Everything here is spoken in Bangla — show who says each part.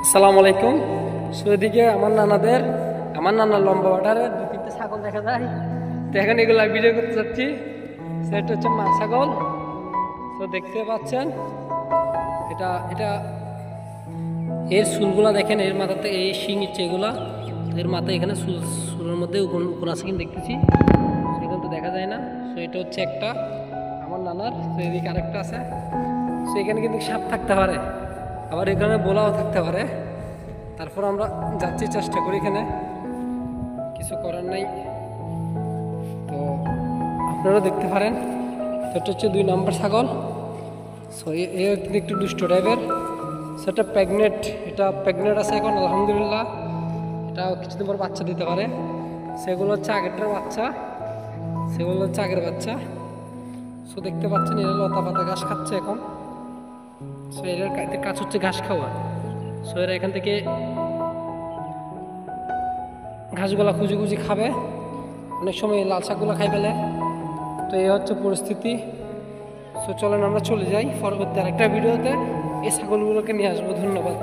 Speaker 1: আসসালামু আলাইকুম। এদিকে আমার নানার লম্বা বাটারে দু তিনটে ছাগল দেখা যায়। তো এখন এগুলো ভিডিও করতে যাচ্ছি। সেটা হচ্ছে মা ছাগল। তো দেখতে পাচ্ছেন এটা এটা এর চুলগুলা দেখেন, এর মাথাতে এই শিং ইচ্ছে এগুলা, এর মাথায় এখানে চুলের মধ্যে কোন আছে কিনা দেখতেছি, সেখানে তো দেখা যায় না। সো এটা হচ্ছে একটা আমার নানার। তো এদিকে আরেকটা আছে। সো এখানে কিন্তু সাপ থাকতে পারে, আবার এখানে বোলাও থাকতে পারে। তারপর আমরা যাচ্ছি, চেষ্টা করি, এখানে কিছু করার নাই। তো আপনারা দেখতে পারেন এটা হচ্ছে 2 নম্বর ছাগল। সো এ একটু দুষ্ট টাইপের। সেটা এটা প্রেগনেন্ট আছে এখন, আলহামদুলিল্লাহ। এটা কিছুদিন পর বাচ্চা দিতে পারে। সেগুলো হচ্ছে আগেরটার বাচ্চা, সেগুলো হচ্ছে আগের বাচ্চা। সো দেখতে পাচ্ছেন এরা লতা পাতা ঘাস খাচ্ছে এখন। সো এর কাজ হচ্ছে ঘাস খাওয়া। সো এরা এখান থেকে ঘাসগুলা খুঁজে খুঁজে খাবে, অনেক সময় লাল শাকগুলো খাই ফেলে। তো এই হচ্ছে পরিস্থিতি। সো চলেন আমরা চলে যাই পরবর্তী আরেকটা ভিডিওতে এই ছাগলগুলোকে নিয়ে আসবো। ধন্যবাদ।